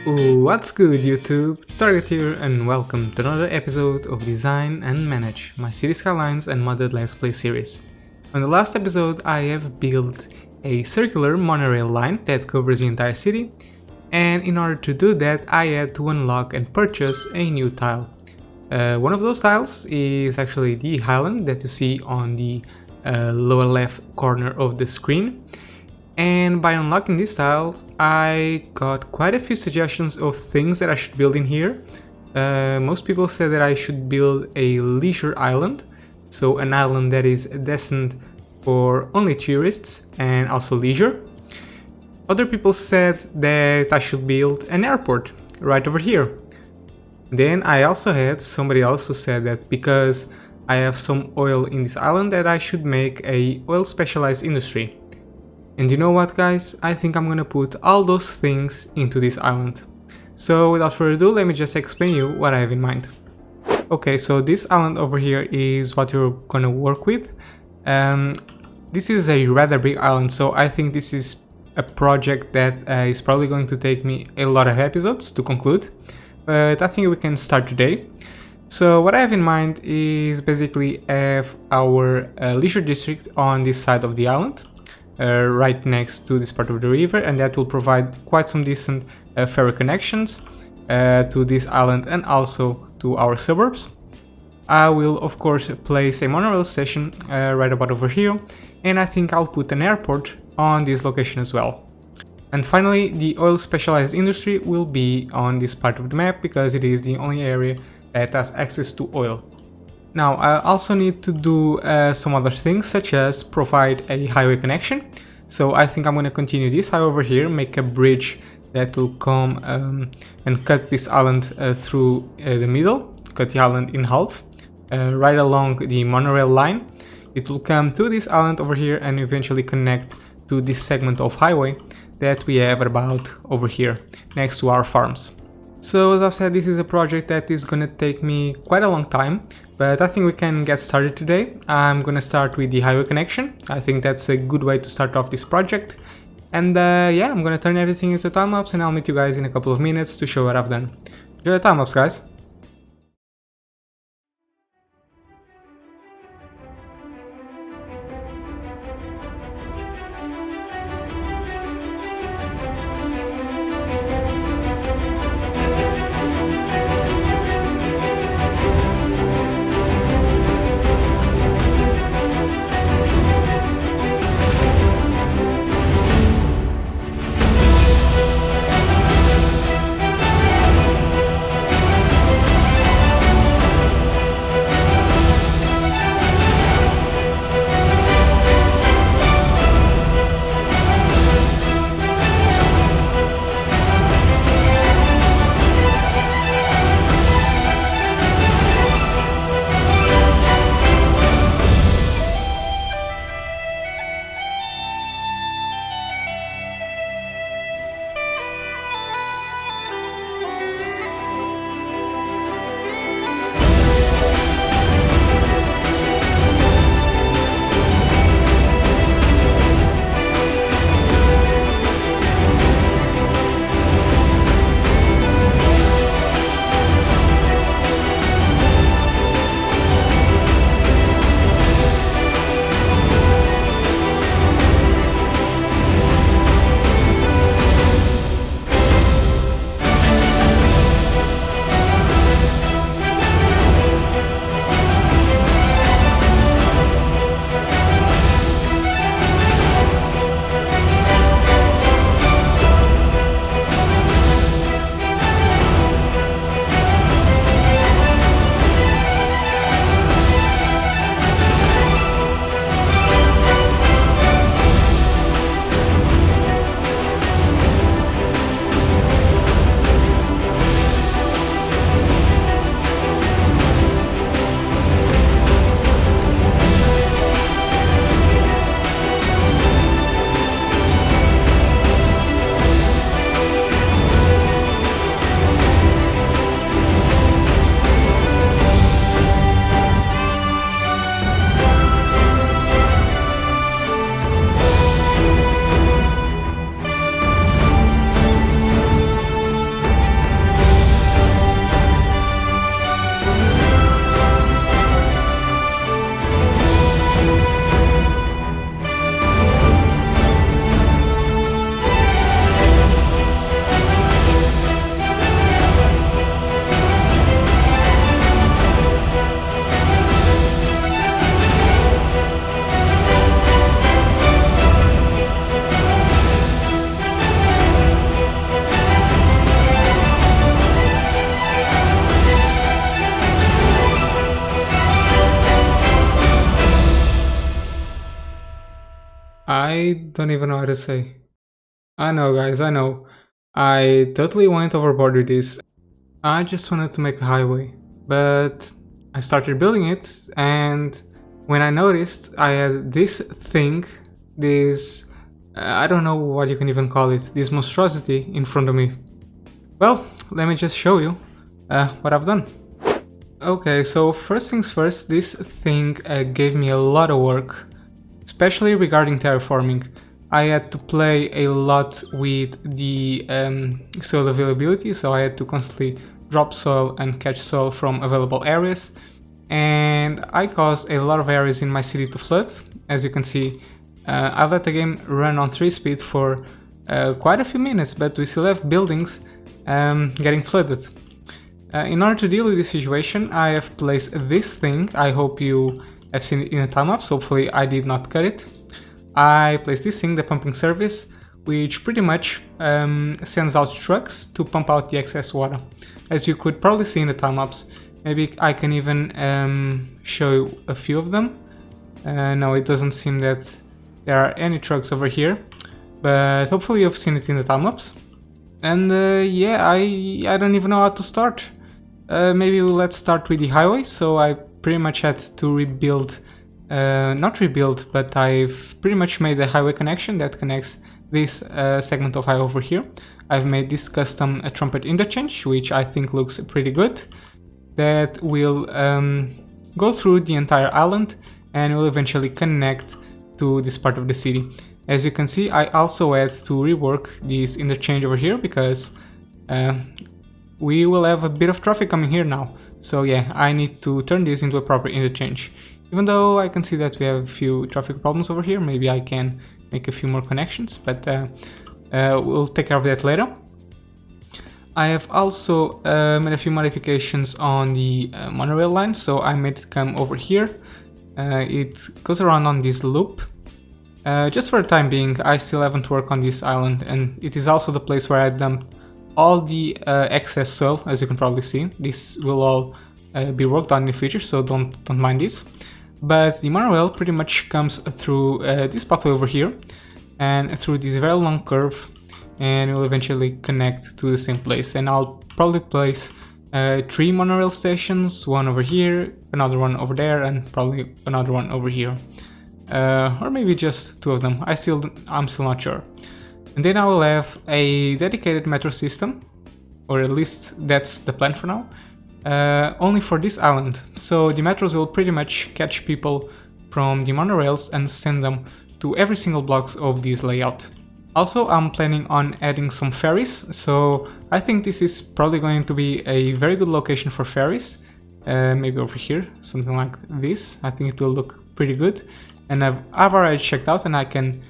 What's good YouTube? Target here and welcome to another episode of Design and Manage, my city Skylines and Modded Let's Play series. On the last episode I have built a circular monorail line that covers the entire city, and in order to do that I had to unlock and purchase a new tile. One of those tiles is actually the island that you see on the lower left corner of the screen. And by unlocking these tiles, I got quite a few suggestions of things that I should build in here. Most people said that I should build a leisure island, so an island that is destined for only tourists and also leisure. Other people said that I should build an airport right over here. Then I also had somebody else who said that because I have some oil in this island that I should make a oil specialized industry. And you know what guys, I think I'm gonna put all those things into this island. So without further ado, let me just explain you what I have in mind. Okay, so this island over here is what you're gonna work with. This is a rather big island, so I think this is a project that is probably going to take me a lot of episodes to conclude. But I think we can start today. So what I have in mind is basically have our leisure district on this side of the island. Right next to this part of the river, and that will provide quite some decent ferry connections to this island and also to our suburbs. I will of course place a monorail station right about over here, and I think I'll put an airport on this location as well. And finally, the oil specialized industry will be on this part of the map because it is the only area that has access to oil. Now I also need to do some other things, such as provide a highway connection. So I think I'm going to continue this highway over here, make a bridge that will come and cut this island through the middle, cut the island in half, right along the monorail line. It will come to this island over here and eventually connect to this segment of highway that we have about over here, next to our farms. So as I've said, this is a project that is gonna take me quite a long time, but I think we can get started today. I'm gonna start with the highway connection. I think that's a good way to start off this project. And yeah, I'm gonna turn everything into a time-lapse and I'll meet you guys in a couple of minutes to show what I've done. Enjoy the time-lapse, guys! I don't even know how to say. I know, guys, I know. I totally went overboard with this. I just wanted to make a highway, but I started building it, and when I noticed I had this thing, this, I don't know what you can even call it, this monstrosity in front of me. Well, let me just show you what I've done. Okay, so first things first, this thing gave me a lot of work, especially regarding terraforming. I had to play a lot with the soil availability, so I had to constantly drop soil and catch soil from available areas, and I caused a lot of areas in my city to flood. As you can see, I let the game run on 3 speed for quite a few minutes, but we still have buildings getting flooded. In order to deal with this situation, I have placed this thing. I hope you have seen it in a time-lapse, hopefully I did not cut it. I placed this thing, the pumping service, which pretty much sends out trucks to pump out the excess water. As you could probably see in the time-lapse, maybe I can even show you a few of them. No, it doesn't seem that there are any trucks over here, but hopefully you've seen it in the time-lapse. And yeah, I don't even know how to start. Maybe let's start with the highway. So I pretty much had to rebuild, not rebuild, but I've pretty much made a highway connection that connects this segment of highway over here. I've made this custom trumpet interchange, which I think looks pretty good. That will go through the entire island and will eventually connect to this part of the city. As you can see, I also had to rework this interchange over here because we will have a bit of traffic coming here now. So yeah, I need to turn this into a proper interchange. Even though I can see that we have a few traffic problems over here, maybe I can make a few more connections, but we'll take care of that later. I have also made a few modifications on the monorail line, so I made it come over here. It goes around on this loop. Just for the time being, I still haven't worked on this island, and it is also the place where I dumped all the excess soil, as you can probably see. This will all be worked on in the future, so don't mind this. But the monorail pretty much comes through this pathway over here, and through this very long curve, and will eventually connect to the same place. And I'll probably place 3 monorail stations, one over here, another one over there, and probably another one over here. Or maybe just 2 of them, I'm still not sure. And then I will have a dedicated metro system, or at least that's the plan for now, only for this island. So the metros will pretty much catch people from the monorails and send them to every single blocks of this layout. Also, I'm planning on adding some ferries, so I think this is probably going to be a very good location for ferries. Maybe over here, something like this. I think it will look pretty good. And I've already checked out, and I can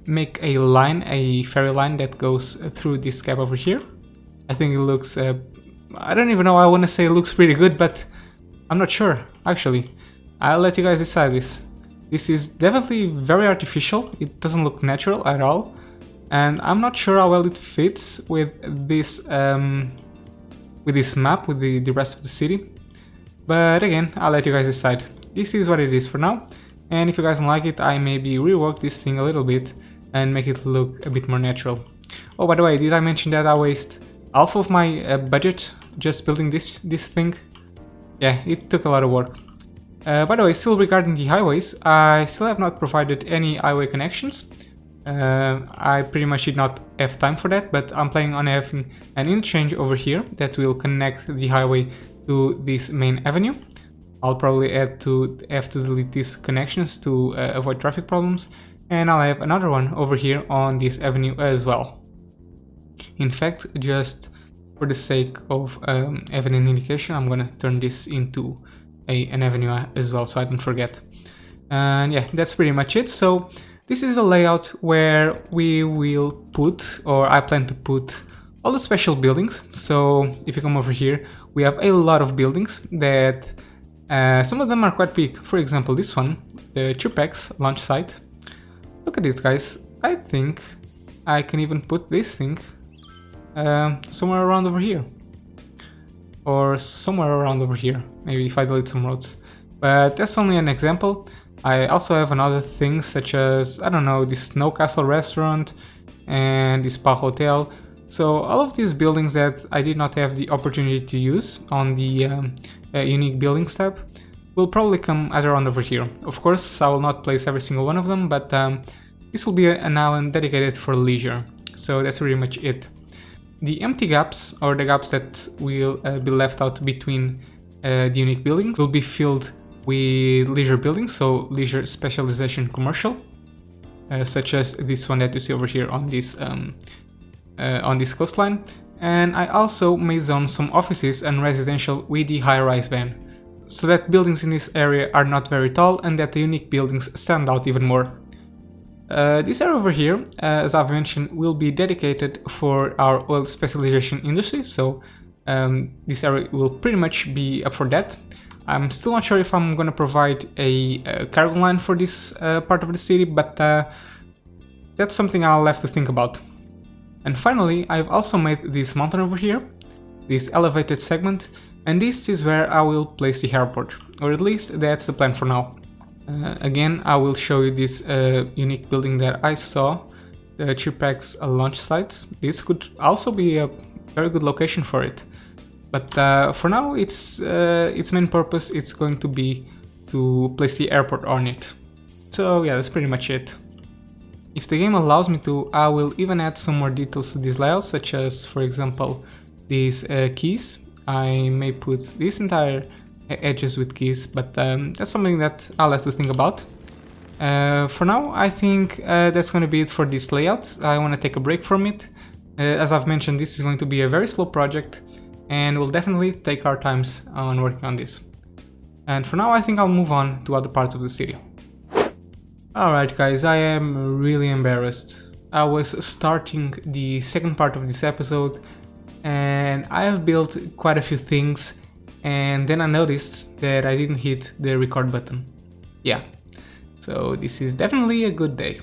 make a line, a ferry line that goes through this gap over here. I think it looks, I don't even know, I want to say it looks pretty good, but I'm not sure, actually. I'll let you guys decide this. This is definitely very artificial, it doesn't look natural at all, and I'm not sure how well it fits with this map, with the rest of the city. But again, I'll let you guys decide. This is what it is for now. And if you guys don't like it, I maybe rework this thing a little bit and make it look a bit more natural. Oh, by the way, did I mention that I waste half of my budget just building this thing? Yeah, it took a lot of work. By the way, still regarding the highways, I still have not provided any highway connections. I pretty much did not have time for that, but I'm planning on having an interchange over here that will connect the highway to this main avenue. I'll probably have to delete these connections to avoid traffic problems, and I'll have another one over here on this avenue as well. In fact, just for the sake of having an indication, I'm gonna turn this into an avenue as well, so I don't forget. And yeah, that's pretty much it. So this is the layout where we will put, or I plan to put, all the special buildings. So if you come over here, we have a lot of buildings that some of them are quite big. For example, this one, the Chupex launch site. Look at this, guys. I think I can even put this thing somewhere around over here. Or somewhere around over here, maybe if I delete some roads. But that's only an example. I also have another things such as, I don't know, this Snow Castle restaurant and this spa hotel. So all of these buildings that I did not have the opportunity to use on the unique buildings tab will probably come either on over here. Of course, I will not place every single one of them, but this will be an island dedicated for leisure. So that's pretty much it. The empty gaps, or the gaps that will be left out between the unique buildings, will be filled with leisure buildings, so leisure specialization commercial, such as this one that you see over here on this coastline. And I also may zone some offices and residential with the high-rise ban, so that buildings in this area are not very tall and that the unique buildings stand out even more. This area over here, as I've mentioned, will be dedicated for our oil specialization industry, so this area will pretty much be up for that. I'm still not sure if I'm gonna provide a cargo line for this part of the city, but that's something I'll have to think about. And finally, I've also made this mountain over here, this elevated segment, and this is where I will place the airport, or at least that's the plan for now. Again, I will show you this unique building that I saw, the Chirpac's launch site. This could also be a very good location for it. But for now, its main purpose is going to be to place the airport on it. So yeah, that's pretty much it. If the game allows me to, I will even add some more details to these layouts, such as, for example, these keys. I may put this entire edges with keys, but that's something that I'll have to think about. For now, I think that's going to be it for this layout. I want to take a break from it. As I've mentioned, this is going to be a very slow project, and we'll definitely take our times on working on this. And for now, I think I'll move on to other parts of the city. Alright guys, I am really embarrassed. I was starting the second part of this episode, and I have built quite a few things, and then I noticed that I didn't hit the record button. Yeah, so this is definitely a good day.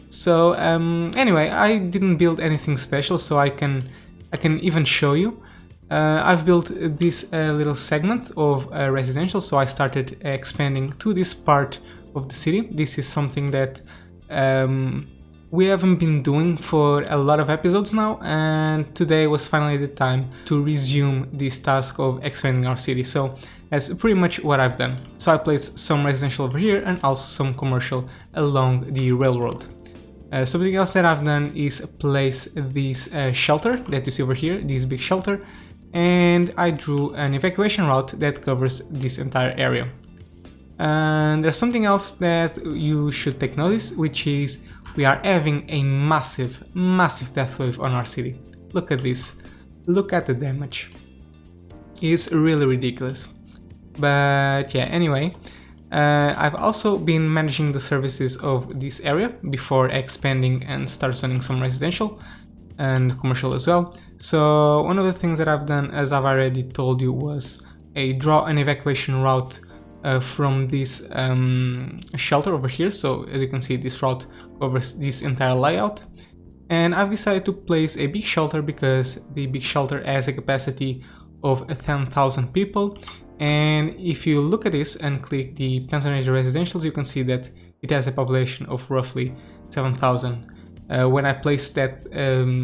So anyway, I didn't build anything special, so I can even show you. I've built this little segment of residential, so I started expanding to this part of the city. This is something that we haven't been doing for a lot of episodes now, and today was finally the time to resume this task of expanding our city. So that's pretty much what I've done. So I placed some residential over here and also some commercial along the railroad. Something else that I've done is place this shelter that you see over here, this big shelter, and I drew an evacuation route that covers this entire area. And there's something else that you should take notice, which is we are having a massive death wave on our city. Look at this, look at the damage. It's really ridiculous. But yeah, anyway, I've also been managing the services of this area before expanding and start zoning some residential and commercial as well. So one of the things that I've done, as I've already told you, was draw an evacuation route from this shelter over here. So as you can see, this route covers this entire layout, and I've decided to place a big shelter because the big shelter has a capacity of 10,000 people, and if you look at this and click the Pennsylvania residentials, you can see that it has a population of roughly 7,000. When I placed that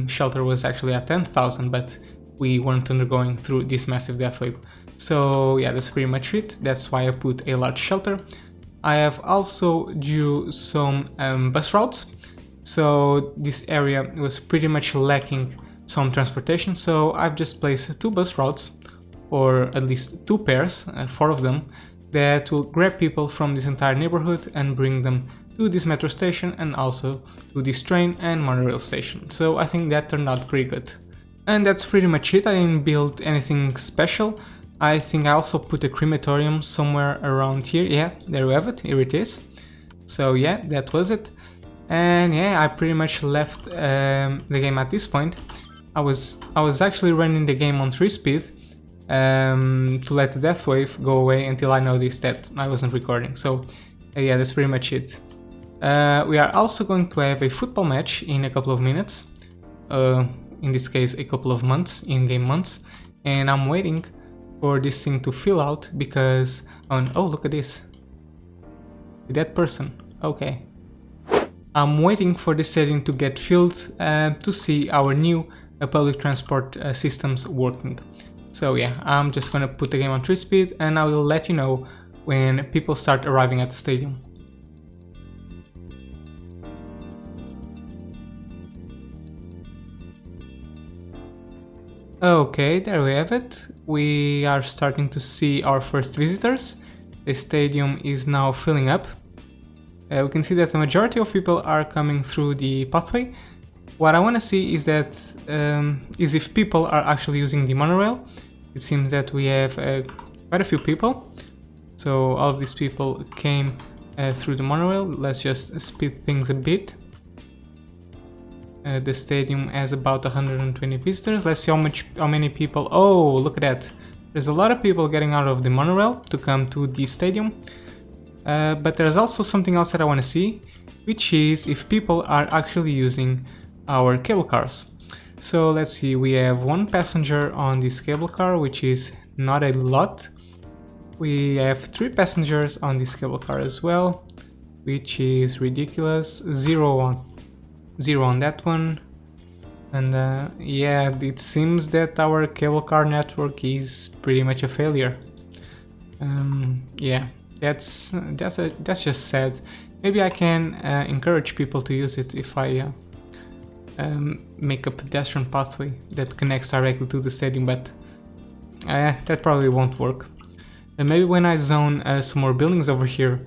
shelter was actually at 10,000, but we weren't undergoing through this massive death wave. So yeah, that's pretty much it. That's why I put a large shelter. I have also drew some bus routes. So this area was pretty much lacking some transportation, so I've just placed 2 bus routes, or at least 2 pairs, 4 of them, that will grab people from this entire neighborhood and bring them to this metro station and also to this train and monorail station. So I think that turned out pretty good. And that's pretty much it. I didn't build anything special. I think I also put a crematorium somewhere around here. Yeah, there we have it, here it is. So yeah, that was it. And yeah, I pretty much left the game at this point. I was actually running the game on 3 speed to let the death wave go away until I noticed that I wasn't recording. So yeah, that's pretty much it. We are also going to have a football match in a couple of minutes. In this case, a couple of months, in-game months. And I'm waiting for this thing to fill out because, oh look at this. That person. Okay. I'm waiting for the stadium to get filled to see our new public transport systems working. So yeah, I'm just gonna put the game on 3 speed and I will let you know when people start arriving at the stadium. Okay, there we have it. We are starting to see our first visitors. The stadium is now filling up. We can see that the majority of people are coming through the pathway. What I want to see is that is if people are actually using the monorail. It seems that we have quite a few people. So all of these people came through the monorail. Let's just speed things a bit. The stadium has about 120 visitors. Let's see how many people. Oh, look at that. There's a lot of people getting out of the monorail to come to the stadium. But there's also something else that I want to see, which is if people are actually using our cable cars. So let's see, we have 1 passenger on this cable car, which is not a lot. We have 3 passengers on this cable car as well, which is ridiculous. 0 on that one. And yeah, it seems that our cable car network is pretty much a failure. Yeah, that's just sad. Maybe I can encourage people to use it if I make a pedestrian pathway that connects directly to the stadium, but that probably won't work. And maybe when I zone some more buildings over here,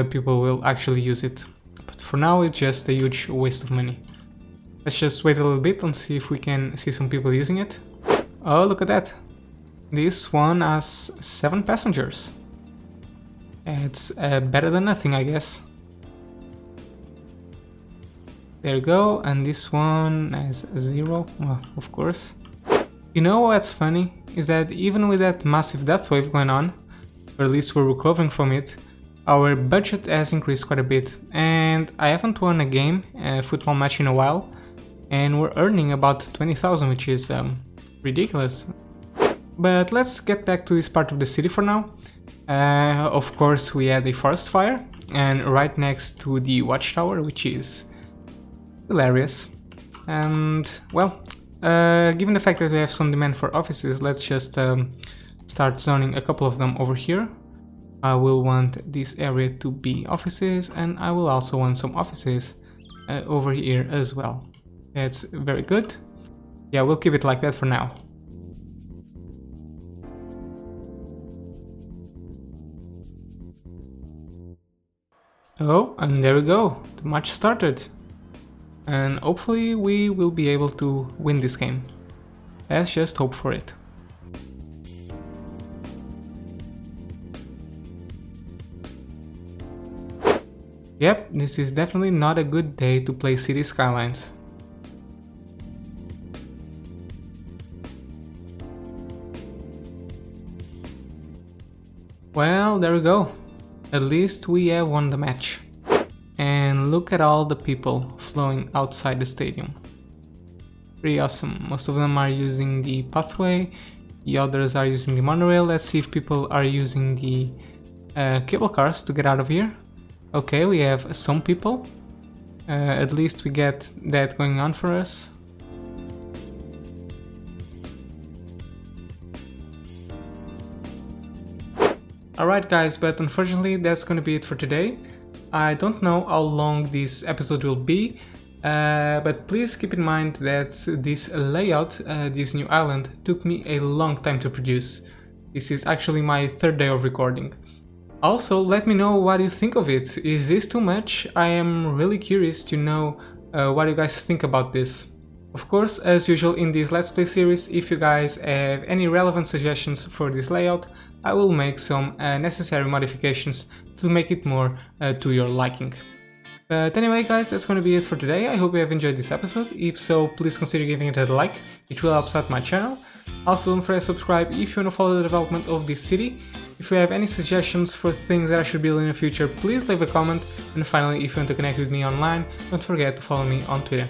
people will actually use it. But for now, it's just a huge waste of money. Let's just wait a little bit and see if we can see some people using it. Oh, look at that. This one has 7 passengers. It's better than nothing, I guess. There you go, and this one has 0, well, of course. You know what's funny? Is that even with that massive death wave going on, or at least we're recovering from it, our budget has increased quite a bit. And I haven't won a game, a football match in a while, and we're earning about 20,000, which is ridiculous. But let's get back to this part of the city for now. Of course, we had a forest fire, and right next to the watchtower, which is hilarious. And well, given the fact that we have some demand for offices, let's just start zoning a couple of them over here. I will want this area to be offices, and I will also want some offices over here as well. That's very good. Yeah, we'll keep it like that for now. Oh, and there we go. The match started. And hopefully we will be able to win this game. Let's just hope for it. Yep, this is definitely not a good day to play City Skylines. Well, there we go. At least we have won the match. And look at all the people flowing outside the stadium. Pretty awesome. Most of them are using the pathway, the others are using the monorail. Let's see if people are using the cable cars to get out of here. Okay, we have some people. At least we get that going on for us. Alright guys, but unfortunately that's gonna be it for today. I don't know how long this episode will be, but please keep in mind that this layout, this new island, took me a long time to produce. This is actually my 3rd day of recording. Also, let me know what you think of it. Is this too much? I am really curious to know what you guys think about this. Of course, as usual in this Let's Play series, if you guys have any relevant suggestions for this layout, I will make some necessary modifications to make it more to your liking. But anyway guys, that's gonna be it for today. I hope you have enjoyed this episode. If so, please consider giving it a like, it will help out my channel. Also don't forget to subscribe if you want to follow the development of this city. If you have any suggestions for things that I should build in the future, please leave a comment. And finally, if you want to connect with me online, don't forget to follow me on Twitter.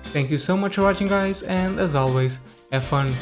Thank you so much for watching guys, and as always, have fun!